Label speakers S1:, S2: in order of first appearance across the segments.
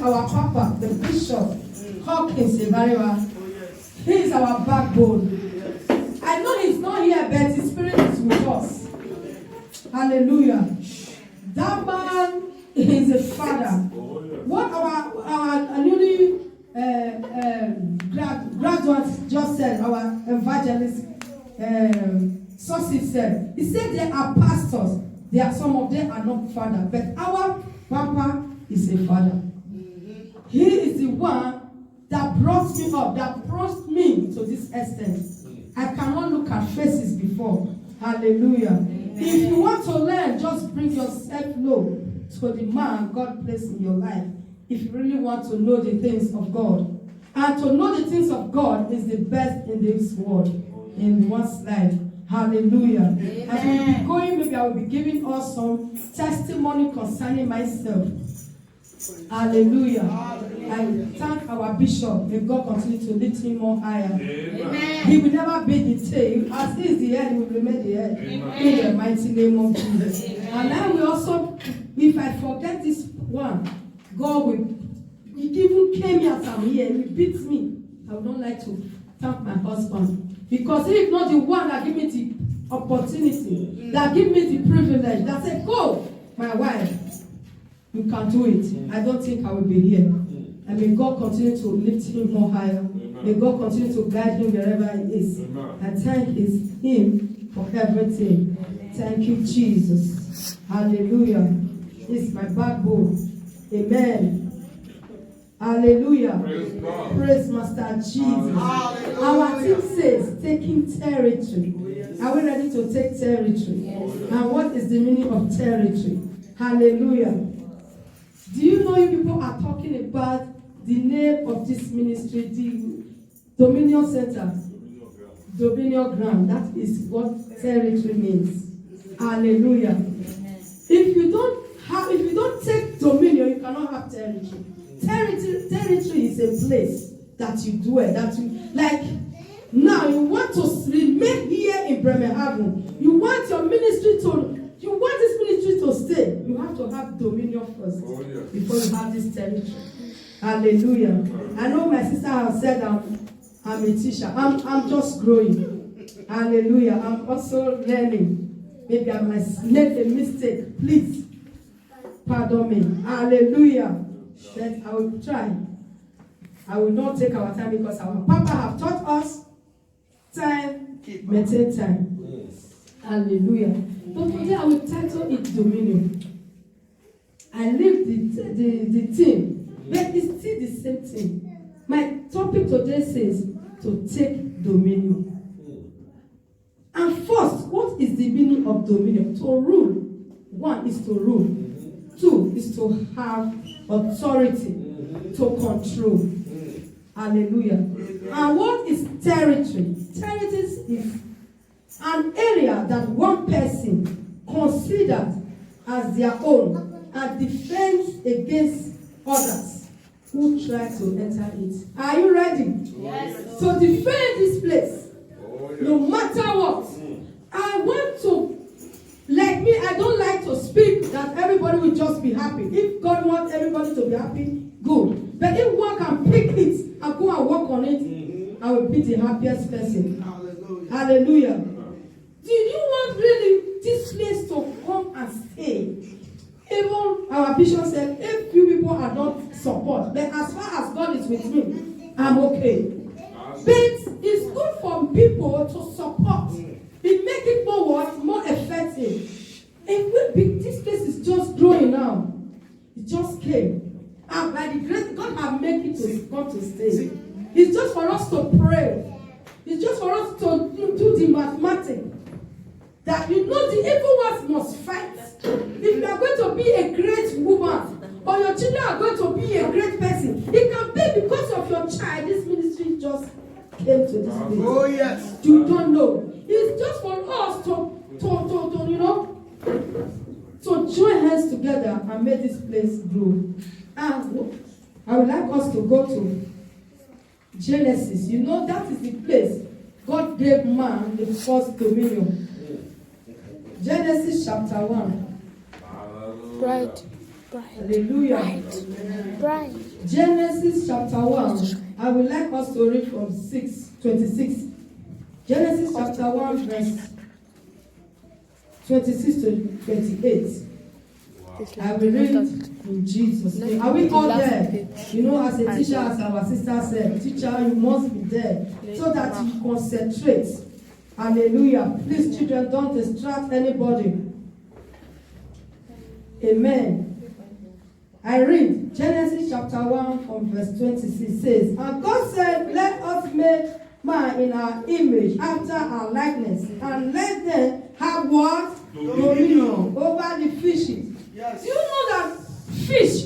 S1: like our Papa, the Bishop Hawkins Evariwa. He is our backbone. I know he's not here, but his spirit is with us. Hallelujah. That man is a father. What our newly graduates just said, our evangelist sources said, he said they are pastors. Some of them are not father, but our Papa is a father. He is the one that brought me up, that brought me to this extent. I cannot look at faces before. Hallelujah. Amen. If you want to learn, just bring yourself low to the man God placed in your life. If you really want to know the things of God. And to know the things of God is the best in this world, in one's life. Hallelujah. Amen. As we be going, maybe I will be giving us some testimony concerning myself. Hallelujah. I thank our bishop. May God continue to lift him more higher. Amen. He will never be the tail. As he is the head, he will remain the head. Amen. In the mighty name of Jesus. Amen. And I will also, if I forget this one, God will, he even came here as I'm here, he beats me. I would not like to thank my husband. Because he is not the one that gave me the opportunity, that gave me the privilege, that said, go, my wife. You can do it. I don't think I will be here. And may God continue to lift him more higher. Amen. May God continue to guide him wherever he is. Amen. And thank him for everything. Amen. Thank you, Jesus. Hallelujah. This is my backbone. Amen. Hallelujah. Praise Master Jesus. Hallelujah. Our team says taking territory. Are we ready to take territory? Yes. And what is the meaning of territory? Hallelujah. Do you know you people are talking about the name of this ministry, the Dominion Center? Dominion Ground. That is what territory means. Hallelujah. If you don't take dominion, you cannot have territory. Territory is a place that you dwell, that you like. Now you want to remain here in Bremerhaven. You want your ministry to. You want this ministry to stay, you have to have dominion first before you have this territory. Hallelujah. I know my sister has said I'm a teacher. I'm just growing. Hallelujah. I'm also learning. Maybe I might make a mistake. Please pardon me. Hallelujah. But I will try. I will not take our time because our Papa have taught us time, maintain time. Hallelujah. But today I will title it Dominion. I leave the theme, but it's still the same thing. My topic today says to take dominion. And first, what is the meaning of dominion? To rule. One is to rule. Two is to have authority, to control. Hallelujah. And what is territory? Territory is an area that one person considers as their own and defends against others who try to enter it. Are you ready? Yes. So defend this place. No matter what. I want to, like me, I don't like to speak that everybody will just be happy. If God wants everybody to be happy, good. But if one can pick it and go and work on it, I will be the happiest person. Hallelujah. Hallelujah. Do you want really this place to come and stay? Even our bishop said, if few people are not support, but as far as God is with me, I'm okay. But it's good for people to support. It makes it more effective. And this place is just growing now. It just came. And by the grace, God has made it to come to stay. It's just for us to pray. It's just for us to do the mathematics. That you know the evil ones must fight. If you are going to be a great woman, or your children are going to be a great person, it can be because of your child. This ministry just came to this place. Oh yes. You don't know. It's just for us to join hands together and make this place grow. And I would like us to go to Genesis. You know that is the place God gave man the first dominion. Genesis chapter 1.
S2: Right.
S1: Hallelujah. Genesis chapter 1. I would like us to read from 26. Genesis chapter 1 verse 26 to 28. I will read in Jesus' name. Are we all there? You know, as a teacher, as our sister said, teacher, you must be there so that you concentrate. Hallelujah. Please, children, don't distract anybody. Amen. I read Genesis chapter 1 from verse 26 says, and God said, let us make man in our image, after our likeness, and let them have what? Dominion over the fishes. Yes. Do you know that fish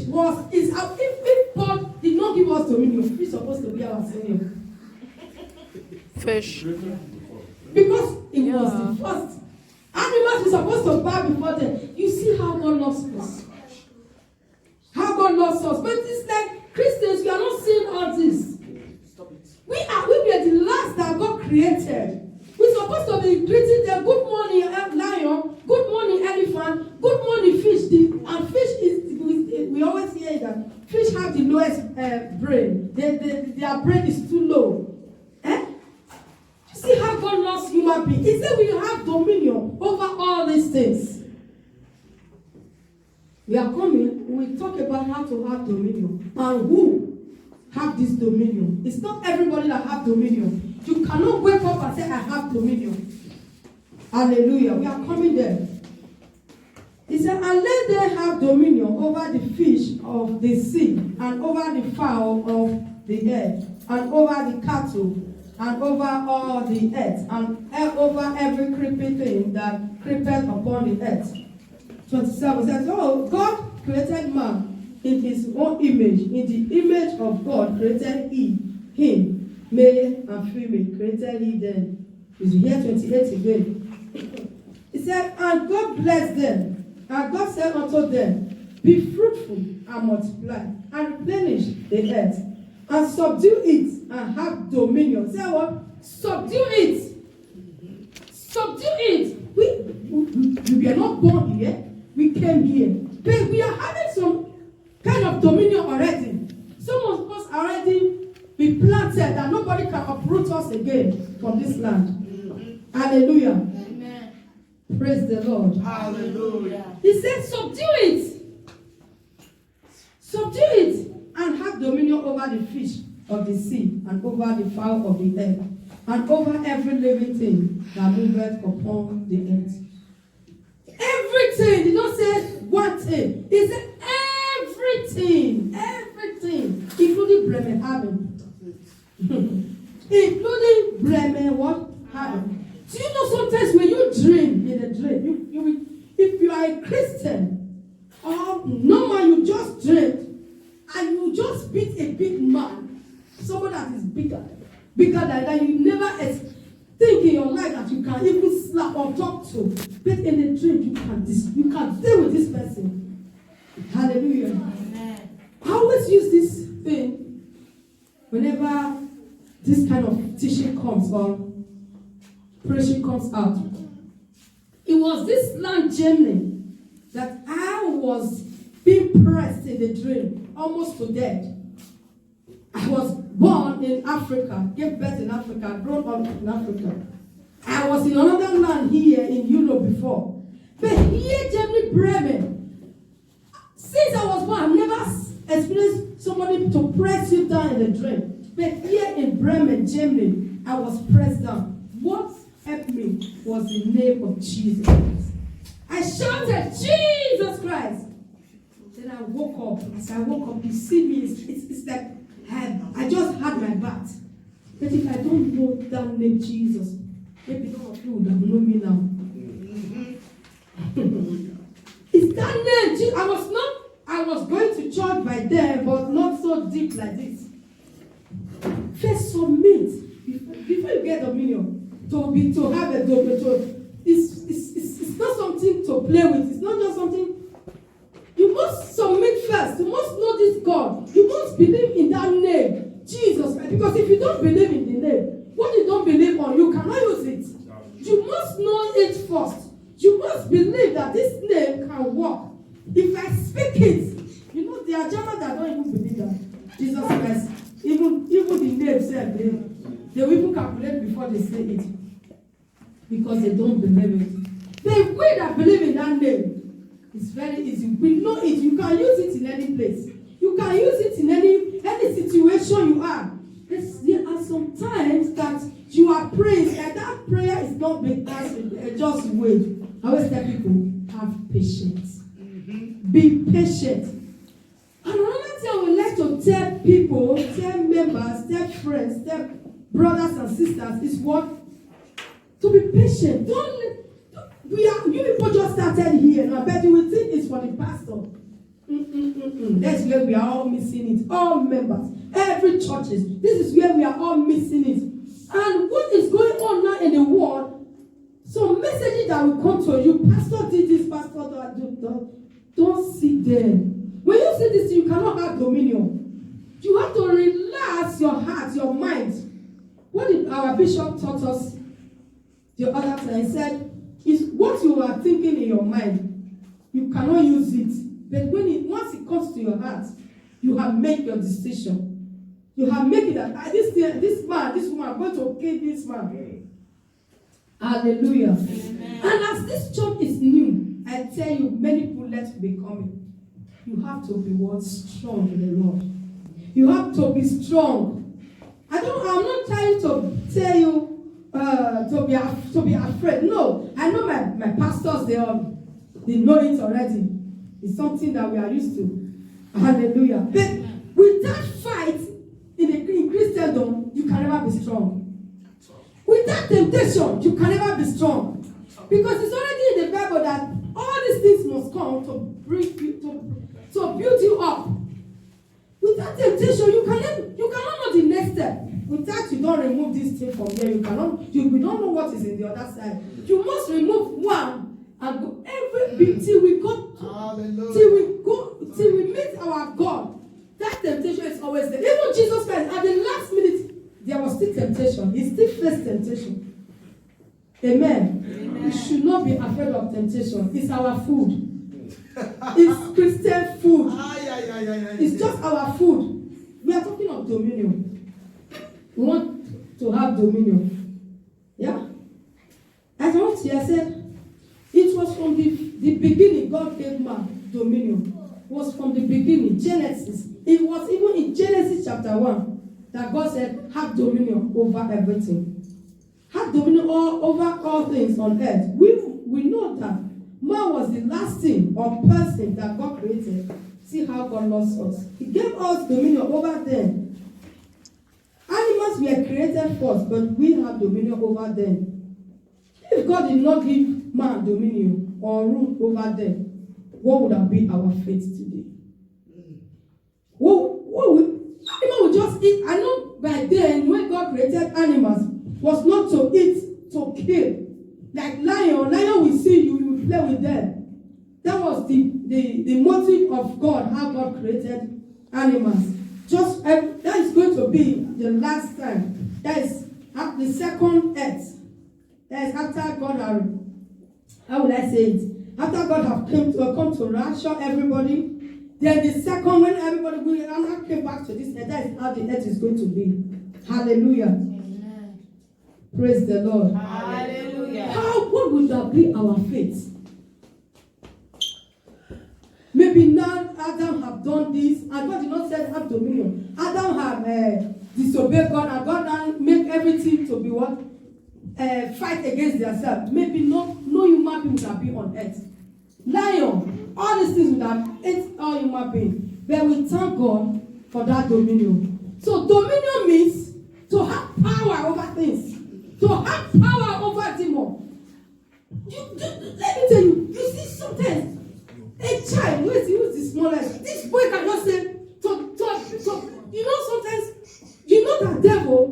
S1: is if God did not give us dominion, fish supposed to be our senior.
S2: Fish.
S1: Because it was the first. Animals were supposed to bow before them. You see how God loves us. How God loves us. But it's like Christians, we are not seeing all this. We were the last that God created. We're supposed to be greeting them, good morning, lion, good morning, elephant, good morning, fish. And fish we always hear that fish have the lowest brain. Their brain is too low. You see how God loves human beings. He said we have dominion over all these things. We are coming, we talk about how to have dominion and who have this dominion. It's not everybody that have dominion. You cannot wake up and say, I have dominion. Hallelujah. We are coming there. He said, and let them have dominion over the fish of the sea, and over the fowl of the air, and over the cattle, and over all the earth, and over every creeping thing that creepeth upon the earth. 27 says, oh, God created man in his own image. In the image of God created he him. Male and female created he them. Is here 28 again. He said, and God blessed them. And God said unto them, be fruitful and multiply, and replenish the earth, and subdue it, and have dominion. Say what? Subdue it. Subdue it. We are not born here. We came here. But we are having some kind of dominion already. Some of us already be planted that nobody can uproot us again from this land. Hallelujah. Amen. Praise the Lord. Hallelujah. He said, subdue it. Subdue it and have dominion over the fish of the sea, and over the fowl of the air, and over every living thing that moveth upon the earth. Everything. He don't say one thing. He said everything. Everything. Including Bremen. Including Bremen what? Heaven. Do you know sometimes when you dream in a dream, you will, if you are a Christian, or normal, you just dream, and you just beat a big man, someone that is bigger than that, you never think in your life that you can even slap or talk to. But in a dream, you can deal with this person. Hallelujah. Amen. I always use this thing whenever this kind of teaching comes or preaching comes out. It was this land journey that I was being pressed in the dream, almost to death. I was born in Africa, gave birth in Africa, grown up in Africa. I was in another land here in Europe before. But here, Germany, Bremen, since I was born, I've never experienced somebody to press you down in the dream. But here in Bremen, Germany, I was pressed down. What helped me was the name of Jesus Christ. I shouted, Jesus Christ. Then I woke up. As I woke up, you see me, it's like I just had my bath. But if I don't know that name, Jesus, maybe some of you would have known me now. It's that name. I was going to church by then, but not so deep like this. First submit before you get dominion. To have a dominion. It's not something to play with. It's not just something. You must submit first. You must know this God. You must believe in that name, Jesus. Because if you don't believe in the name, what you don't believe on, you cannot use it. You must know it first. You must believe that this name can work. If I speak it, Jesus Christ, even the name said, they will even calculate before they say it. Because they don't believe it. The way that believe in that name is very easy. We know it. You can use it in any place. You can use it in any situation you are. There are some times that you are praying and that prayer is not being answered. Just wait. I always tell people, have patience. Be patient. And another thing I would like to tell people, tell members, tell friends, tell brothers and sisters is what? To be patient. You people just started here, and I bet you will think it's for the pastor. That's where we are all missing it. All members, every churches. This is where we are all missing it. And what is going on now in the world? Some messages that will come to you, pastor did this, pastor that. Don't sit there. When you see this, you cannot have dominion. You have to relax your heart, your mind. What did our bishop taught us the other time? He said, is what you are thinking in your mind, you cannot use it. But once it comes to your heart, you have made your decision. You have made it that this man, this woman, I'm going to kill this man. Hallelujah. Amen. And as this church is new, I tell you, many bullets will be coming. You have to be strong in the Lord. You have to be strong. I'm not trying to tell you to be afraid. No, I know my pastors, they know it already. It's something that we are used to. Hallelujah. But with that fight in Christendom, you can never be strong. With that temptation, you can never be strong. Because it's already in the Bible that all these things must come to bring you to build you up. With that temptation, you cannot know the next step. With that, you don't remove this thing from there. We don't know what is in the other side. You must remove one and go till we meet our God. That temptation is always there. Even Jesus Christ, at the last minute, there was still temptation. He still faced temptation. Amen. We should not be afraid of temptation. It's our food. It's Christian food. It's just our food. We are talking of dominion. We want to have dominion. Yeah? As I said, it was from the beginning God gave man dominion. It was from the beginning. Genesis. It was even in Genesis chapter 1 that God said, have dominion over everything. Have dominion over all things on earth. We know that man was the last thing or person that God created. See how God loves us. He gave us dominion over them. Animals were created first, but we have dominion over them. If God did not give man dominion or rule over them, what would have been our fate today? Animals would just eat. I know by then, when God created animals, was not to eat, to kill. Like lion will see you, you will play with them. That was the motive of God, how God created animals. That is going to be the last time. That is the second earth. That is after God how will I say it? After God have come to rapture everybody. Then the second, when everybody will came back to this earth, that is how the earth is going to be. Hallelujah. Amen. Praise the Lord.
S2: Hallelujah.
S1: What would that be our fate? Maybe now Adam have done this, and God did not say have dominion. Adam have disobeyed God, and God now make everything to be what? Fight against themselves. Maybe no human being would have been on earth. Lion, all these things would have ate all human beings. But we thank God for that dominion. So dominion means to have power over things. To have power over demons. Let me tell you, you see sometimes a child, who's the smallest, this boy can just say, sometimes, that devil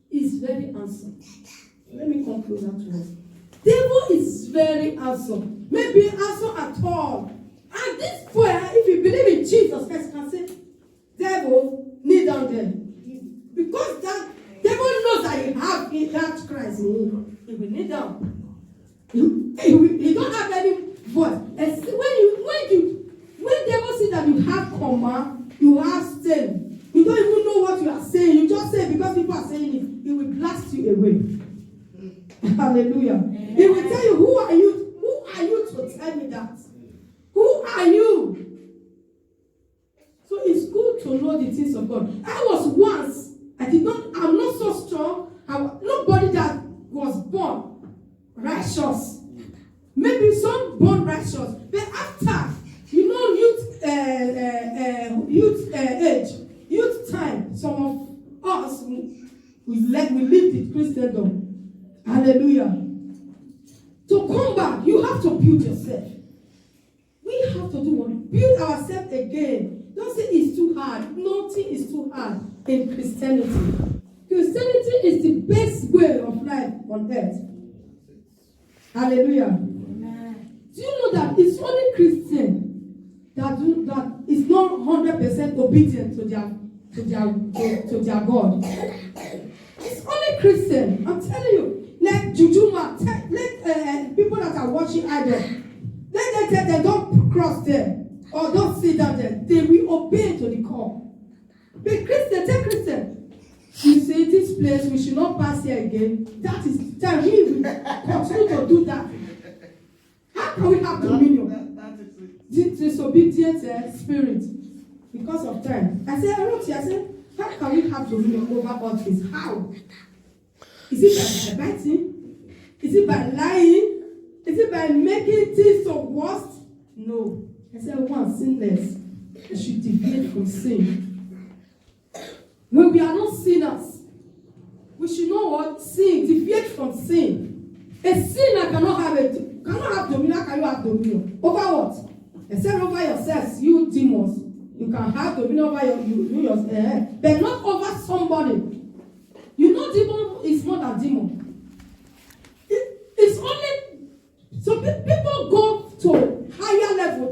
S1: is very handsome. Let me come closer to us. Devil is very handsome. Maybe handsome at all. And this boy, if you believe in Jesus Christ, can say, devil, kneel down there. Because that devil knows that you have that Christ in him. He will kneel down. He don't have any voice. And when devil see that you have command, you have strength, to know the things of God. I'm not so strong. Nobody that was born righteous. Maybe some born righteous. But after, youth time, some of us, we live the Christendom. Hallelujah. To come back, you have to build yourself. We have to do what? Build ourselves again. Don't say it's too hard. Nothing is too hard in Christianity. Christianity is the best way of life on earth. Hallelujah. Amen. Do you know that it's only Christian that is not 100% obedient to their God? It's only Christian. I'm telling you. Let Jujuma, let people that are watching idols, let them don't cross there or don't sit down there. They will obey to the call. Be Christian, tell Christian. You see, this place, we should not pass here again. That is time. We will continue to do that. How can we have dominion? Disobedient spirit because of time. I said, how can we have dominion over all things? How? Is it by biting? Is it by lying? Is it by making things so worse? No. I said, one, sinless. We should deviate from sin. When we are not sinners, we should know what? Sin. Deviate from sin. A sinner cannot have dominion. How can you have dominion? Over what? Except over yourselves, you demons. You can have dominion over yourself, but not over somebody. You know, demon is more than demon. It's only so people go to higher level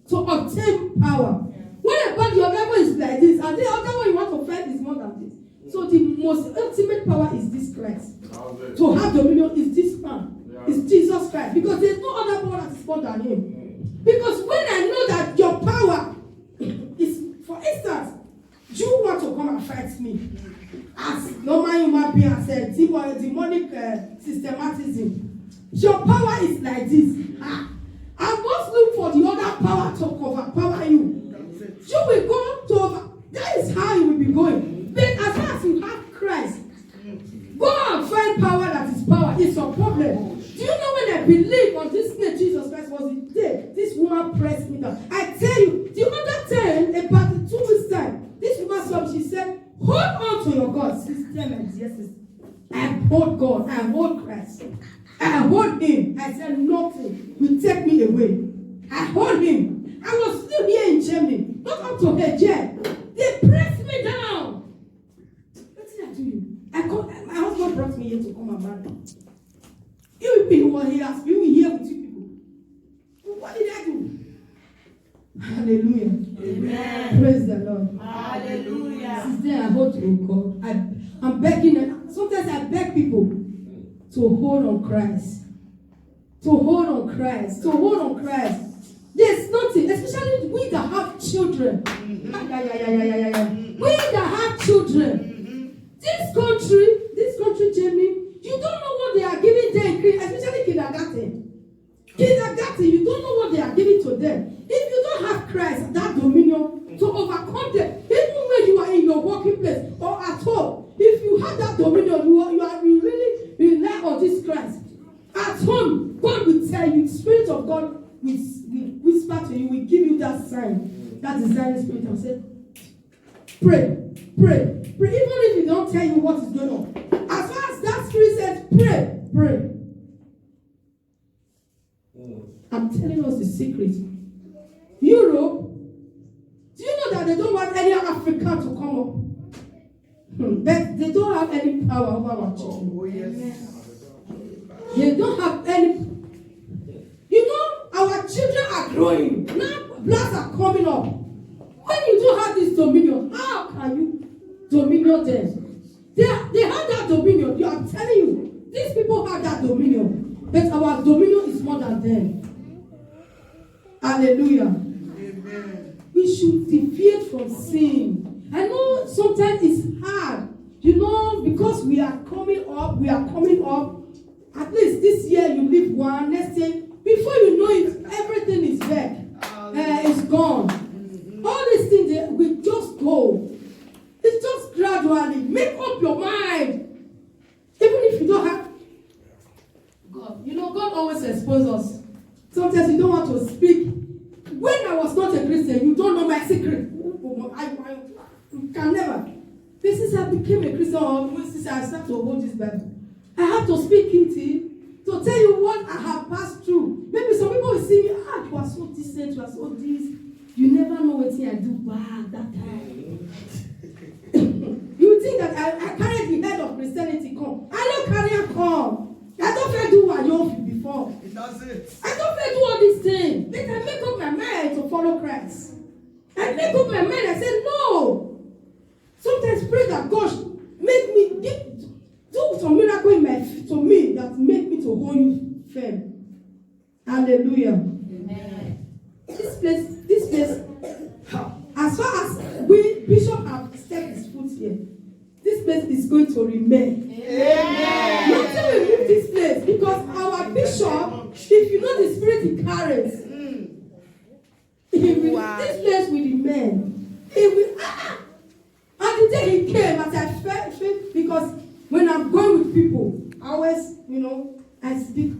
S1: to obtain power. When about your level is like this, and the other one you want to fight is more than this. So the most ultimate power is this Christ. To have dominion is this man. It's Jesus Christ. Because there's no other power that is more than him. Because when I know that your power is, for instance, you want to come and fight me. As normal human being has said, demonic systematism. Your power is like this. I must look for the other power to overpower you. You will go to over. That is how you will be going. But as far as you have Christ, go and find power that is power. It's your problem. Do you know when I believe on this day Jesus Christ was the day this woman pressed me down? I tell you, the other time, about 2 weeks time, this woman saw, she said, hold on to your God. Yes, I hold God. I hold Christ. I hold him. I said nothing will take me away. I hold him. I was still here in Germany. Not up to her jail. They pressed me down. What did I do you? My husband brought me here to come and marry. You people were here. You were here with you people. What did I do? Hallelujah. Amen. Praise the Lord. Hallelujah. Sister, I hold to God. I'm begging. Sometimes I beg people to hold on Christ. To hold on Christ. To hold on Christ. There's nothing, especially we that have children. We that have children. This country, Jamie, you don't know what they are giving them, especially kindergarten. You don't know what they are giving to them. If you don't have Christ, that dominion to overcome them, even when you are in your working place or at home, if you have that dominion, you really rely on this Christ. At home, God will tell you, the Spirit of God will whisper to you, will give you that sign, that designing spirit, and say, pray. Even if you don't tell you what is going on. As far as that spirit says, pray. I'm telling us the secret. Europe, do you know that they don't want any African to come up? But they don't have any power over our children. Oh, yes. They don't have any. You know, our children are growing. Now, bloods are coming up. When you don't have this dominion, how can you dominion them? They have that dominion. I'm telling you, these people have that dominion. But our dominion is more than them. Hallelujah. Amen. We should deviate from sin. I know sometimes it's hard. You know, because we are coming up. At least this year you live one, next year, before you know it, everything is back. It's gone. All these things, we just can never. This is I became a Christian, or since I started to hold this Bible. I have to speak into to tell you what I have passed through. Maybe some people will see me, you are so decent, you are so this. You never know what I do bad that time. You think that I carried the head of Christianity come. I don't carry a come. I don't feel do what you before.
S2: That's it.
S1: I don't feel do all these things. Then I make up my mind to follow Christ. I make up my mind. I say no. Sometimes pray that God make me do some miracle in my to me that make me to hold you firm. Hallelujah. Amen. This place. As far as we Bishop have stepped his foot here, this place is going to remain. Amen. Nothing will move this place because our Bishop, if you know the spirit he carries, this place will remain. It will. And the day he came, as I felt because when I'm going with people, I always,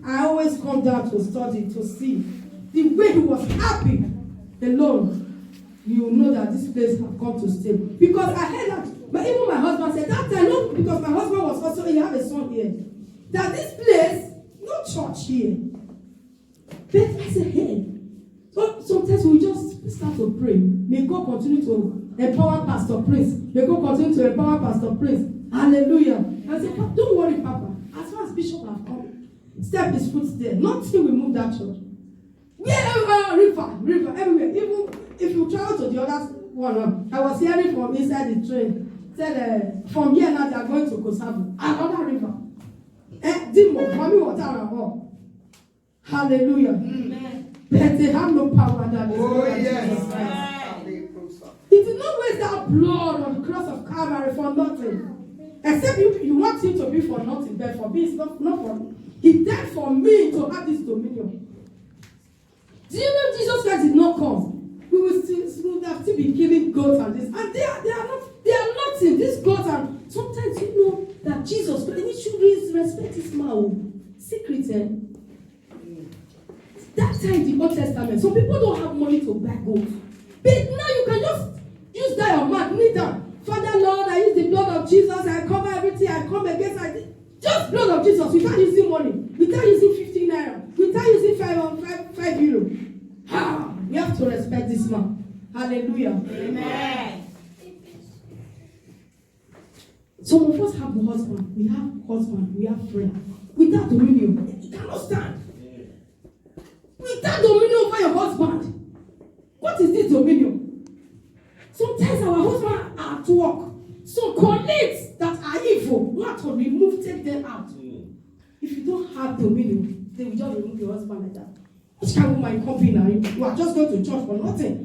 S1: I always come down to study, to see the way he was happy alone. You know that this place have come to stay. Because I heard that, but even my husband said that time, no, because my husband was also, he had a son here, that this place, no church here. But I said, hey, so sometimes we just start to pray. May God continue to empower Pastor Prince. May God continue to empower Pastor Prince. Hallelujah. I said, don't worry, Papa. As far as Bishop have come, step his foot there. Nothing will move that church. River, everywhere. Even if you travel to the other one, I was hearing from inside the train. Said from here now they are going to Kosavu. Another river. Dimo, mommy water and all. Hallelujah. Amen. But they have no power than this. Oh yes. He did not waste that blood on the cross of Calvary for nothing. Except you want him to be for nothing, but for me it's not for me. He died for me to have this dominion. Do you know Jesus Christ did not come? We will still be killing goats and this. And they are nothing. These goats and sometimes you know that Jesus Christ, and he should respect his mouth. Secret, That time in the Old Testament, some people don't have money to buy goats. But now you can just use that your mouth, kneel down. Father Lord, I use the blood of Jesus, I cover everything, I come against just blood of Jesus without using money, without using 15 naira, without using 5 euro. We have to respect this man. Hallelujah. Amen. Some of us have husband, we have friend. Without dominion, you cannot stand. Without dominion over your husband, what is this dominion? Sometimes our husband are at work. So colleagues that are evil, we have to remove, take them out. If you don't have dominion, they will just remove your husband like that. Which kind of woman company now? You are just going to church for nothing.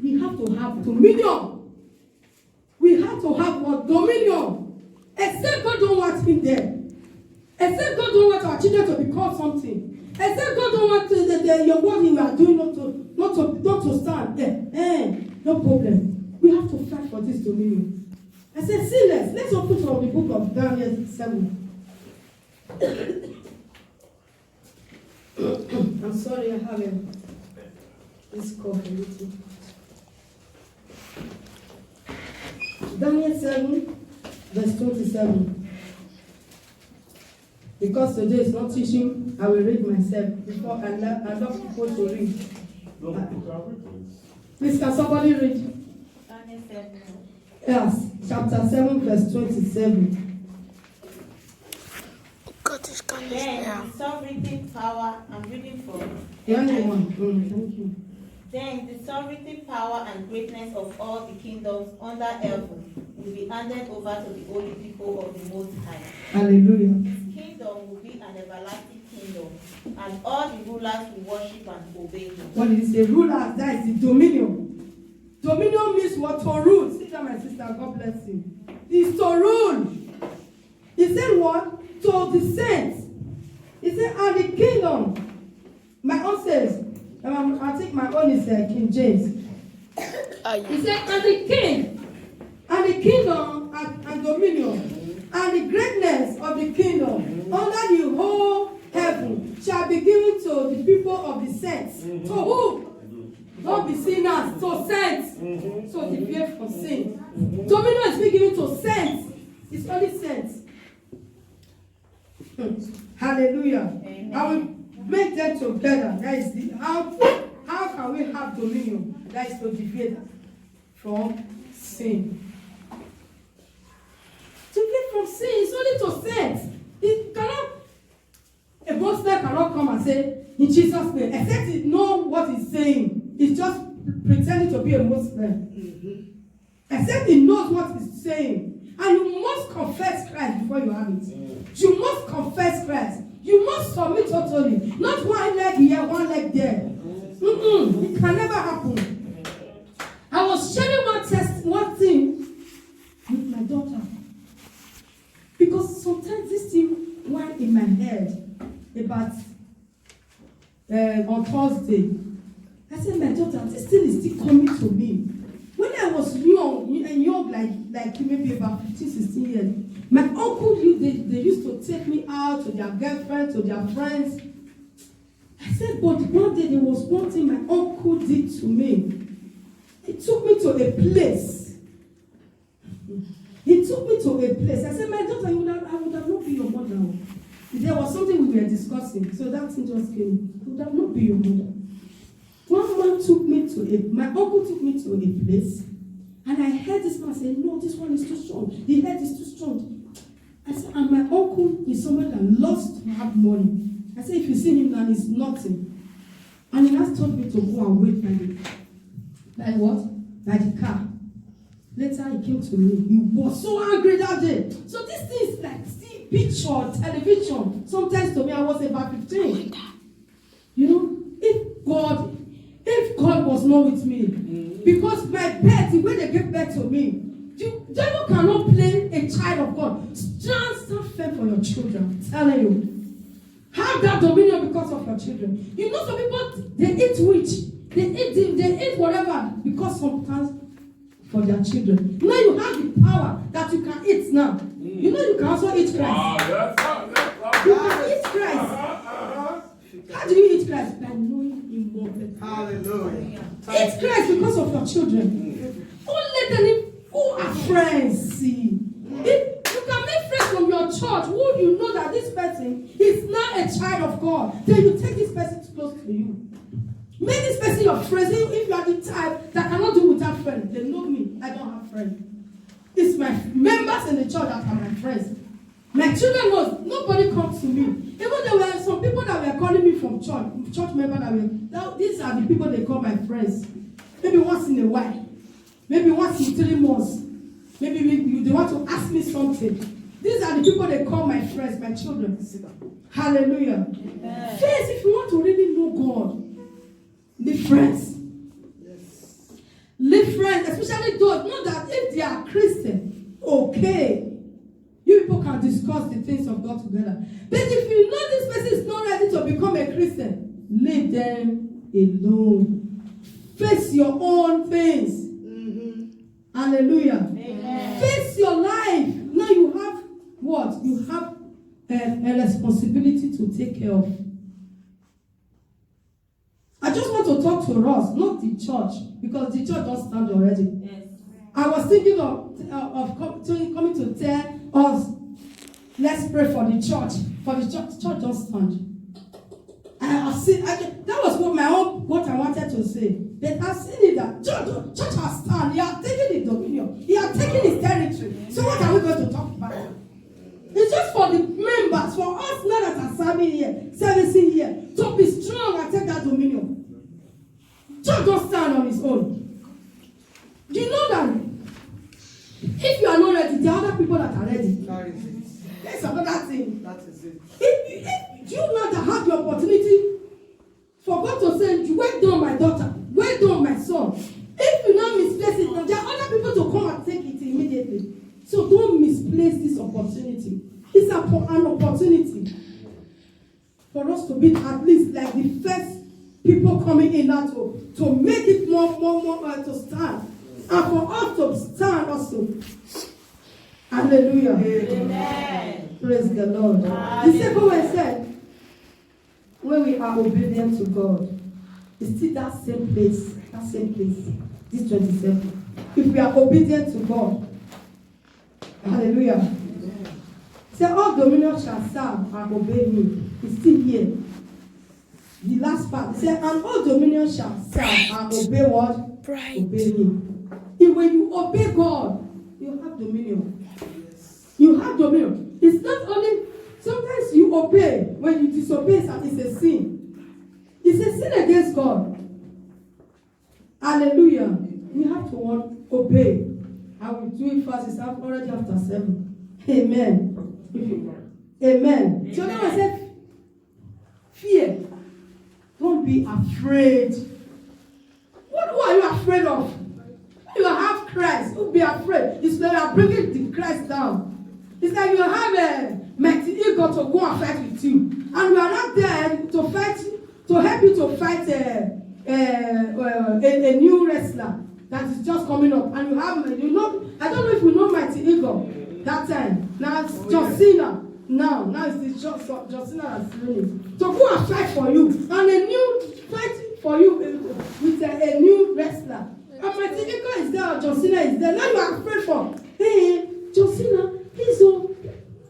S1: We have to have dominion. We have to have what? Dominion. Except God don't want him there. Except God don't want our children to become something. Except God don't want your work you are doing not to stand. No problem. We have to fight for this dominion. I said, see, let's open to the book of Daniel 7. I'm sorry, I have this cough a little. Daniel 7, verse 27. Because today is not teaching, I will read myself before I love people to read. Please, can somebody read?
S3: Daniel 7.
S1: Yes, chapter 7, verse 27.
S3: Then the sovereignty power, I'm reading from.
S1: Thank you.
S3: Then the sovereignty power and greatness of all the kingdoms under heaven will be handed over to the holy people of the Most High.
S1: Hallelujah.
S3: His kingdom will be an everlasting kingdom, and all the rulers will worship and obey him.
S1: What is the ruler? That is the dominion. Dominion means what? To rule. Sit down, my sister. God bless you. It's to rule. He said what? To the saints. He said, and the kingdom. My own says, I think my own is King James. He said, and the king, and the kingdom and dominion, and the greatness of the kingdom under the whole heaven shall be given to the people of the saints. To who? Don't be sinners, so sent. So deviate from sin. Dominion is being given to saints. It's only saints. Hallelujah.
S3: Amen.
S1: I will make them together. That is the how can we have dominion? That is to deviate from sin. To deviate from sin is only to saints. It cannot. A Muslim cannot come and say in Jesus' name, except he know what he's saying. He's just pretending to be a Muslim. Except he knows what he's saying. And you must confess Christ before you have it. You must confess Christ. You must submit totally. Not one leg here, one leg there. It can never happen. I was sharing one thing with my daughter. Because sometimes this thing went in my head about on Thursday. I said, my daughter, this thing is still coming to me. When I was young like maybe about 15, 16 years, my uncle, they used to take me out to their girlfriends, to their friends. I said, but one day there was one thing my uncle did to me. He took me to a place. I said, my daughter, I would have not been your mother. There was something we were discussing, so that thing just came. I would have not been your mother. One man my uncle took me to a place, and I heard this man say, no, this one is too strong. The head is too strong. I said, and my uncle is someone that loves to have money. I said, if you see him now, he's nothing. And he has told me to go and wait by the car. Later he came to me. He was so angry that day. So this thing is like see picture, television. Sometimes to me I was about 15. You know, if God was not with me, because my pet, the way they gave birth to me, the devil cannot play a child of God. Stand firm for your children. I'm telling you. Have that dominion because of your children. You know, some people, they eat witch. They eat whatever because sometimes for their children. Now you have the power that you can eat now. You know you can also eat Christ. You can eat Christ. How do you eat Christ? By knowing Him more.
S2: Hallelujah.
S1: Eat Christ because of your children. Don't let them who are friends see. If you can make friends from your church who you know that this person is now a child of God, then you take this person close to you. Make this person your friend. If you are the type that cannot do without friends, they know me. I don't have friends. It's my members in the church that are my friends. My children knows nobody comes to me. Even there were some people that were calling me from church members these are the people they call my friends. Maybe once in a while. Maybe once in 3 months. Maybe they want to ask me something. These are the people they call my friends, my children. Hallelujah. First, if you want to really know God, live friends.
S2: Yes.
S1: Live friends, especially those. Not that if they are Christian, okay. You people can discuss the things of God together. But if you know this person is not ready to become a Christian, leave them alone. Face your own things. Hallelujah.
S3: Amen.
S1: Face your life. Now you have what? You have a responsibility to take care of. I just want to talk to us, not the church, because the church don't stand already.
S3: Yes.
S1: I was thinking of coming to tell us, let's pray for the church. For the church don't stand. That was what I wanted to say. But I've seen it that church has stand. He has taken his dominion. He has taken his territory. So what are we going to talk about? It's just for the members, for us now that are servicing here, to be strong and take that dominion. Church don't stand on its own. Do you know that if you are not ready, there are other people that are ready?
S2: That is it.
S1: That's another thing.
S2: That is it.
S1: If you now that have the opportunity for God to say, well done, my daughter, well done, my son. If you now misplace it, there are other people to come and take it immediately. So don't misplace this opportunity. It's an opportunity for us to be at least like the first people coming in now to make it more to stand. And for us to stand also. Hallelujah.
S3: Amen.
S1: Praise the Lord. The second one said, when we are obedient to God, it's still that same place that same place. This 27. If we are obedient to God. Hallelujah. Say all dominion shall serve and obey me. It's still here. The last part. Say and all dominion shall serve and obey what?
S4: Pride.
S1: Obey me. If when you obey God, you have dominion. You have dominion. It's not only sometimes you obey when you disobey, it's a sin. It's a sin against God. Hallelujah. You have to obey. I will do it fast. It's already after 7. Amen. Amen. So now I said, fear. Don't be afraid. Who are you afraid of? You have Christ. Don't be afraid. It's like you are bringing the Christ down. It's like you have a mighty ego to go and fight with you. And we are not there to fight, to help you to fight a new wrestler that is just coming up. And you have, I don't know if you know mighty ego that time. Now it's John Cena. Now it's John Cena that's winning. To go and fight for you. And a new fight for you with a new wrestler. And mighty ego is there, John Cena is there. Now you are afraid for, hey, John Cena, he's so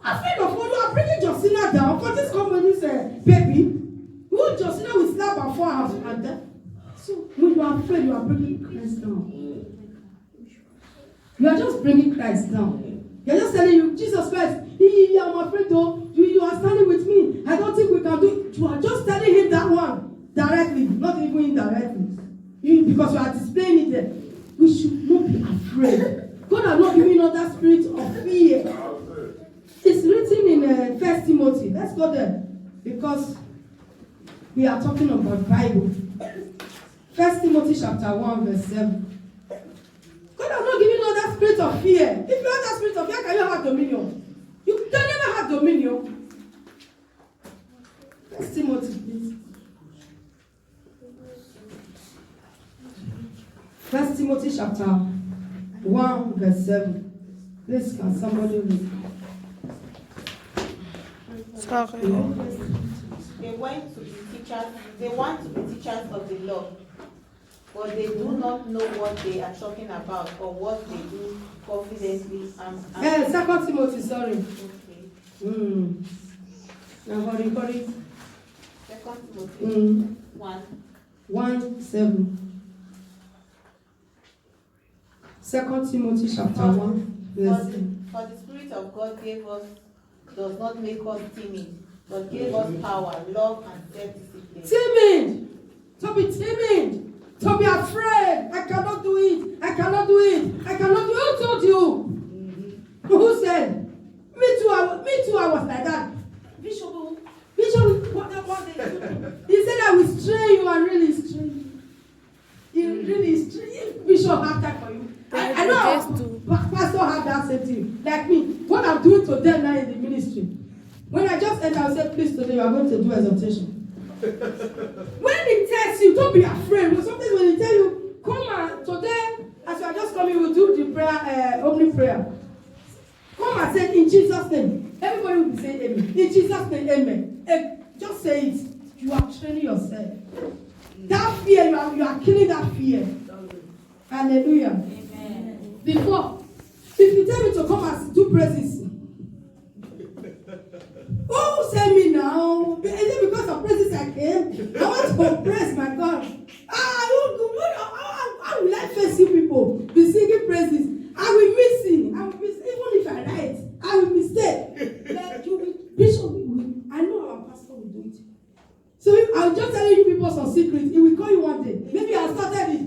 S1: afraid of what you are bringing John Cena down for this company's baby. Who John Cena will slap and fall out and that. So when you are afraid, you are bringing Christ down. You are just bringing Christ down. You are just telling you, Jesus Christ, I'm afraid though, you are standing with me. I don't think we can do it. You are just telling him that one directly, not even indirectly. Because you are displaying it there. We should not be afraid. God has not given us that spirit of fear. It's written in 1 Timothy. Let's go there. Because we are talking about Bible. 1 Timothy chapter 1 verse 7. God has not given us that spirit of fear. If you have that spirit of fear, can you have dominion? You can never have dominion. 1 Timothy, please. 1 Timothy chapter 1 verse 7. Please, can somebody read?
S4: Sorry.
S3: They want to be teachers of the law, but they do not know what they are talking about or what they do confidently.
S1: 2 Timothy, sorry.
S3: Okay.
S1: Now hurry.
S3: 2 Timothy 1.
S1: 1:7. 2 Timothy chapter 1 verse 7.
S3: For the Spirit of God does not make us timid, but gave us power, love, and self-discipline.
S1: Timid! To be timid! To be afraid! I cannot do it! I cannot do it! I cannot do it! Who told you? Mm-hmm. Who said? Me too, I was like that. Bishop, what he said I will strain you and really strain you. He really strain. Bishop have time for you. I know pastor have that same thing. Like me. What I'm doing to them now in the ministry. When I just enter, I say, please today you are going to do exhortation. When he tells you, don't be afraid. Sometimes when he tell you, come on, today, as you are just coming, we'll do the prayer, opening prayer. Come and say in Jesus' name. Everybody will be saying amen. In Jesus' name, amen. Just say it. You are training yourself. That fear, you are killing that fear. Hallelujah. Amen. Before, if you tell me to come and do praises, who send me now? Is it because of praises I came? I want to praise my God. How will I face you people? Be singing praises. I will miss it. Even if I write, I will mistake. Like Bishop, I know our pastor will do it. So I'm just telling you people some secrets. He will call you one day. Maybe I started it.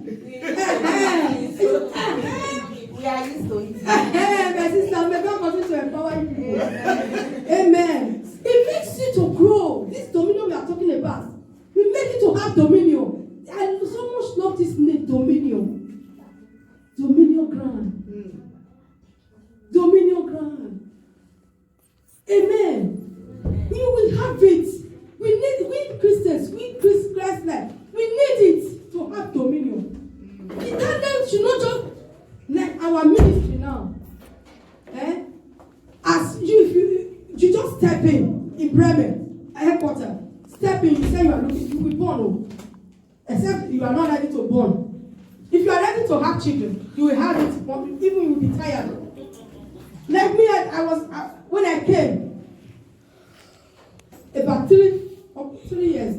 S3: We are used to it.
S1: My sister, may God continue to empower you people. Amen. It makes you to grow. This dominion we are talking about. We make you to have dominion. I so much love this name, dominion. Dominion ground. Dominion ground. Amen. We will have it. We need, we Christians, we Christ-like, we need it to have dominion. That should not just, like our ministry now. As you just step in Bremen, headquarters, step in, you say you are looking, you will born. Except you are not ready to born. have children, you will have it, but even you will be tired. Like me, when I came, about 3 years,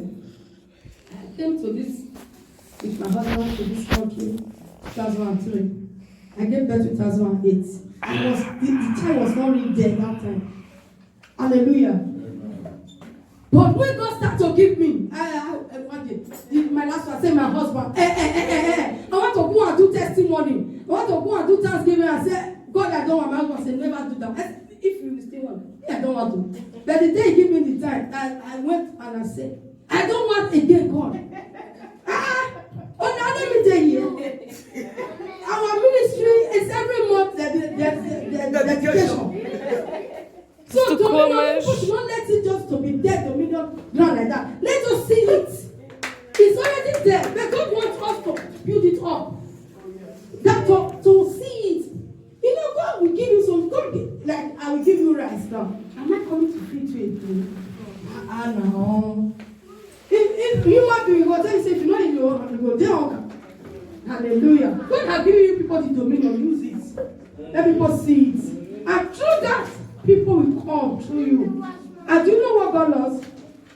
S1: I came to this, with my husband to this country, 2003. I gave birth in 2008. The child was not really there that time. Hallelujah. But when God started to give me, my last one said, my husband, I want to go and do testimony. I want to go and do Thanksgiving. I said, God, I don't want. My husband said, never do that. I said, if you still want, I don't want to. But the day he gave me the time, I went and I said, I don't want again, God. Now let me tell you, our ministry is every month the dedication. So dominion, people should not let it just to be there, dominion ground like that. Let us see it. It's already there. But God wants us to build it up. That to see it. You know, God will give you some, like I will give you rice now. Am I coming to feed you again? No. If human being will tell you, say, if you know you go there. Hallelujah. God has given you people the dominion, use it. Let people see it. And through that, people will come through you. And do you know what God loves?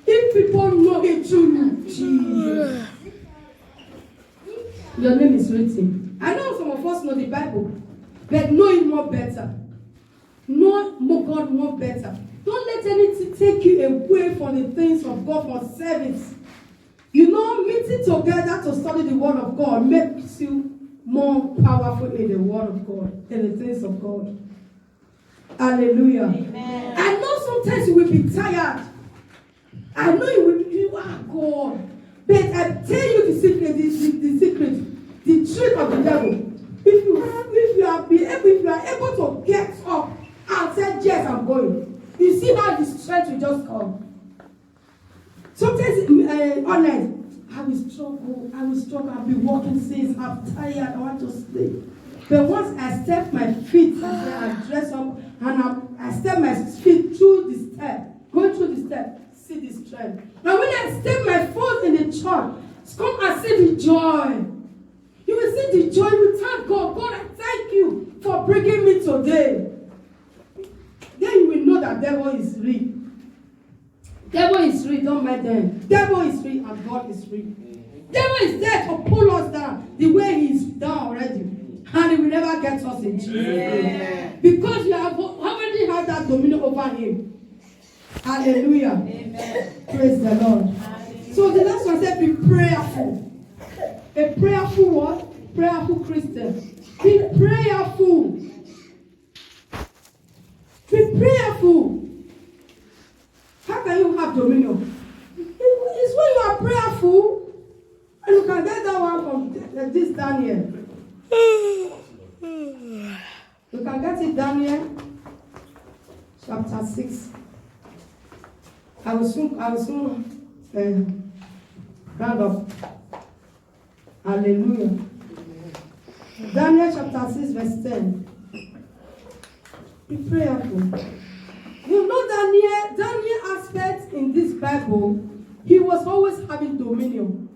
S1: If people know it through you, Jesus. Your name is written. I know some of us know the Bible, but know it more better. Know more God more better. Don't let anything take you away from the things of God for service. You know, meeting together to study the Word of God makes you more powerful in the Word of God, in the things of God. Hallelujah. Amen. I know sometimes you will be tired. I know you are God. But I tell you the secret, the trick of the devil. If you are able to get up and say, yes, I'm going. You see how the strength will just come. Sometimes online, I will struggle, I'll be walking since I'm tired, I want to sleep. But once I step my feet, I dress up, and I step my feet through the step, going through the step, see the strength. Now when I step my foot in the church, come and see the joy. You will see the joy, you will thank God. God, I thank you for bringing me today. Then you will know that devil is real. Devil is real, don't mind them. Devil is real and God is real. Devil is there to pull us down the way he is down already. And he will never get us in Jesus' name. Because you have already had that dominion over him. Hallelujah. Amen. Praise the Lord. Hallelujah. So the last one said, be prayerful. A prayerful what? Prayerful Christian. Be prayerful. Be prayerful. How can you have dominion? It's when you are prayerful, and you can get that one from this Daniel. You can get it Daniel chapter 6. I will soon round up. Hallelujah. Daniel chapter 6 verse 10. Be prayerful. You know Daniel aspect in this Bible, he was always having dominion.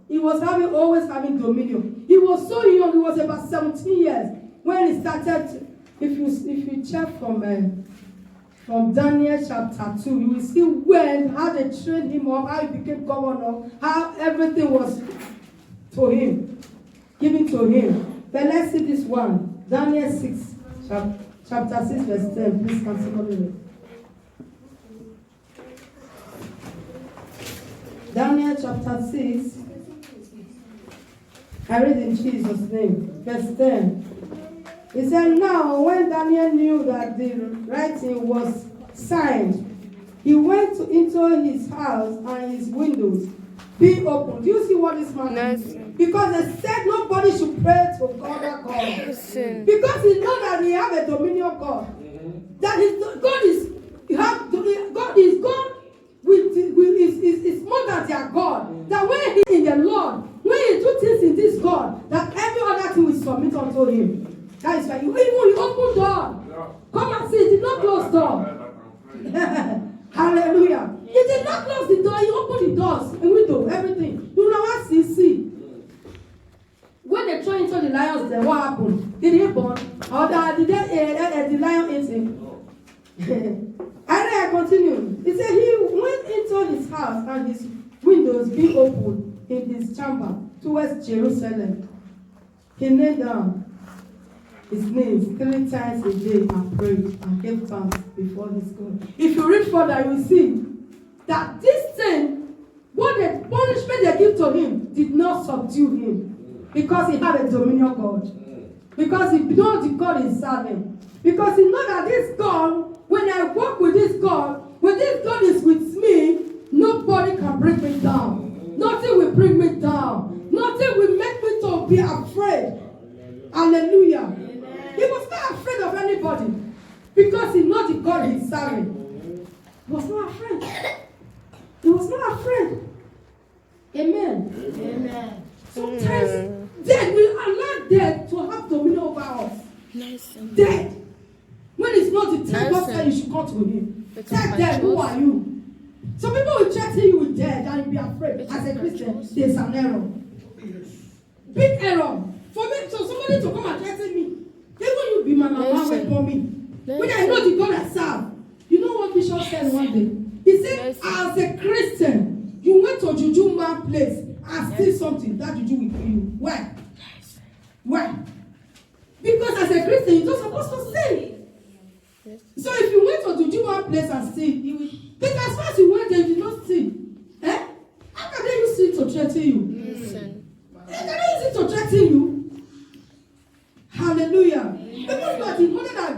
S1: He was always having dominion. He was so young, he was about 17 years when he started. If you check from Daniel chapter 2, you will see how they trained him up, how he became governor, how everything was to him, given to him. But let's see this one. Daniel 6, chapter 6, verse 10. Please can somebody read? Daniel chapter 6. I read in Jesus' name. Verse 10. He said, now when Daniel knew that the writing was signed, he went into his house and his windows being open. Do you see what this man did? Because they said nobody should pray to God. Because he know that he have a dominion God. That God is God is more than their God. That when he in the Lord, when he do things in this God, that every other thing will submit unto him. That is why you open door. Come and see, he did not close door. Hallelujah. He did not close the door, he opened the doors, the window, everything. You know what see. When when they throw into the lions, then what happened? Did he born? Or the lion ate him? And then I continue. He said he went into his house and his windows being open in his chamber towards Jerusalem. He knelt down his knees 3 times a day and prayed and gave thanks before his God. If you read further, you will see that this thing, what the punishment they give to him, did not subdue him because he had a dominion God. Because he knows the God is serving. Because he knows that this God, when I walk with this God, when this God is with me, nobody can bring me down. Nothing will bring me down. Nothing will make me to be afraid. Hallelujah. He was not afraid of anybody because he knows the God he's serving. He was not afraid. He was not afraid. Amen.
S3: Amen.
S1: Sometimes death will allow death to have dominion over us.
S4: Nice.
S1: Death. When it's not the time, God
S4: Nice.
S1: said you should come to him.
S4: Because
S1: Tell
S4: my
S1: them, who
S4: trust-
S1: are you? Some people will threaten you with death and you'll be afraid.
S4: Because
S1: As a
S4: my
S1: Christian,
S4: trust-
S1: there's an error. Big error. For me, so somebody to come and threaten me. Even you be my mama
S4: Listen.
S1: wait for me. When I
S4: Listen.
S1: know the God I serve. You know what Bishop said one day? He said,
S4: Listen.
S1: as a Christian, you went to Juju man place and steal something. That Juju will kill you. Why? Why? Because as a Christian, you're not supposed to steal. So if you went to Juju man place and steal, you will. But as far as you went there, you did not steal. Eh? How can they use it to threaten you?
S4: Listen.
S1: They cannot use it to threaten you. Hallelujah. People that in order that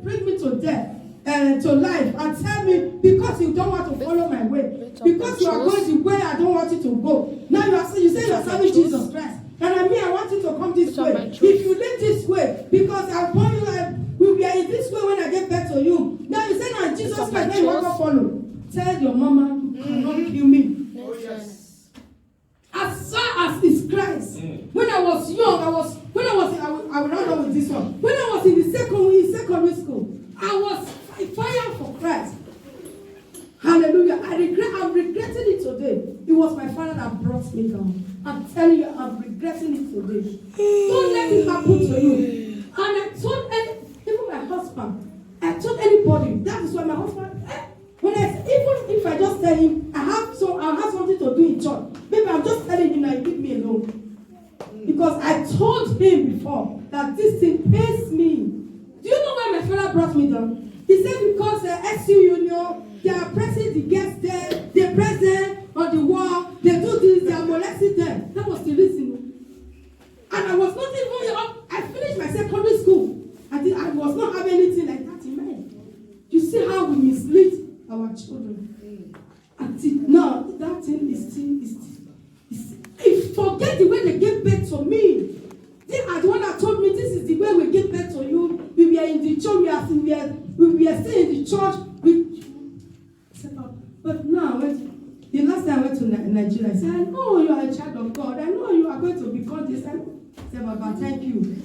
S1: bring me to death and to life and tell me because you don't want to follow my way, because you are going the way I don't want you to go. Now you say you are serving Jesus Christ. And I want you to come this way. If you live this way, because I want you like we are in this way when I get back to you. Now you say now Jesus Christ, now you want to follow. Tell your mama you cannot kill me.
S4: Listen.
S1: As far as is Christ. When I was young, I will not know with this one. When I was in the secondary school, I was fire for Christ. Hallelujah. I'm regretting it today. It was my father that brought me down. I'm telling you, I'm regretting it today. Don't let it happen to you. And I told even my husband, I told anybody, that is why my husband, even if I just tell him, I have something to do in church, maybe I'm just telling him that leave me alone. Because I told him before that this thing pays me. Do you know why my father brought me down? He said because the SU Union, they are pressing the guests there, they press them on the wall, they do this, they are molesting them. That was the reason. And I was not even up. I finished my secondary school. I was not having anything like that in mind. You see how we mislead our children. And now that thing is still. If forget the way they gave birth to me. They are the one that told me this is the way we give birth to you. We were in the church, we were still in the church. But now, the last time I went to Nigeria, I said, I know you are a child of God. I know you are going to become this. I said, Baba, thank you.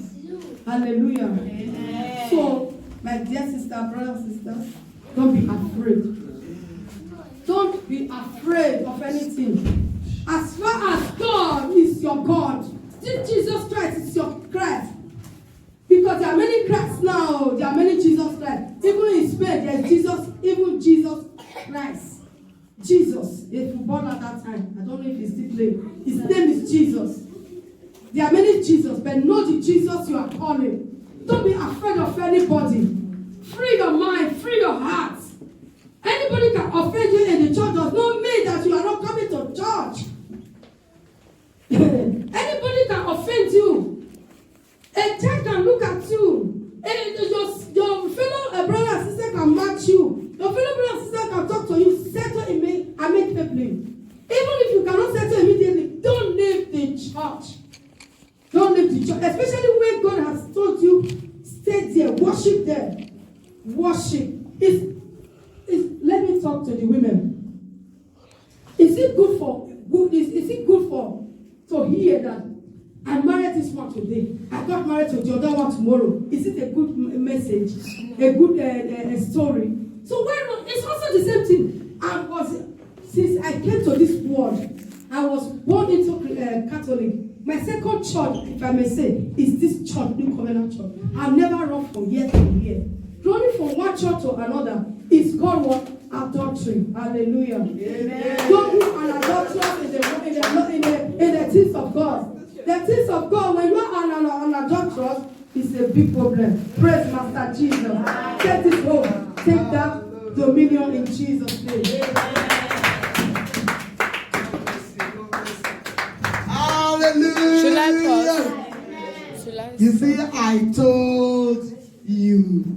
S1: Hallelujah.
S3: Amen.
S1: So, my dear sister, brothers and sisters, don't be afraid. Don't be afraid of anything. As far as God is your God, Jesus Christ is your Christ. Because there are many Christs now. There are many Jesus Christ. Even in Spain, there is Jesus, even Jesus Christ. Jesus, a footballer at that time. I don't know if he's still playing. His name is Jesus. There are many Jesus, but know the Jesus you are calling. Don't be afraid of anybody. Free your mind, free your heart. Anybody can offend you in the church does not mean that you are not coming to church. Anybody can offend you. A child can look at you. Your fellow brother and sister can match you. Your fellow brother and sister can talk to you, settle amicably. Even if you cannot settle immediately, don't leave the church. Don't leave the church. Especially when God has told you, stay there, worship there. Worship. Let me talk to the women. Is it good to hear that I married this one today, I got married to the other one tomorrow? Is it a good message? A good story? So it's also the same thing. Since I came to this world, I was born into Catholic. My second church, if I may say, is this church, New Covenant Church. I've never run from year to year. Running from one church to another is called what? Adultery. Hallelujah.
S2: Amen.
S1: Don't do an adulteress in the things of God. The things of God, when you are an adulteress, it's a big problem. Praise Master Jesus. Take this home. Take that dominion in Jesus' name.
S2: Hallelujah.
S4: Should I pause? Should I
S2: You see, I told you.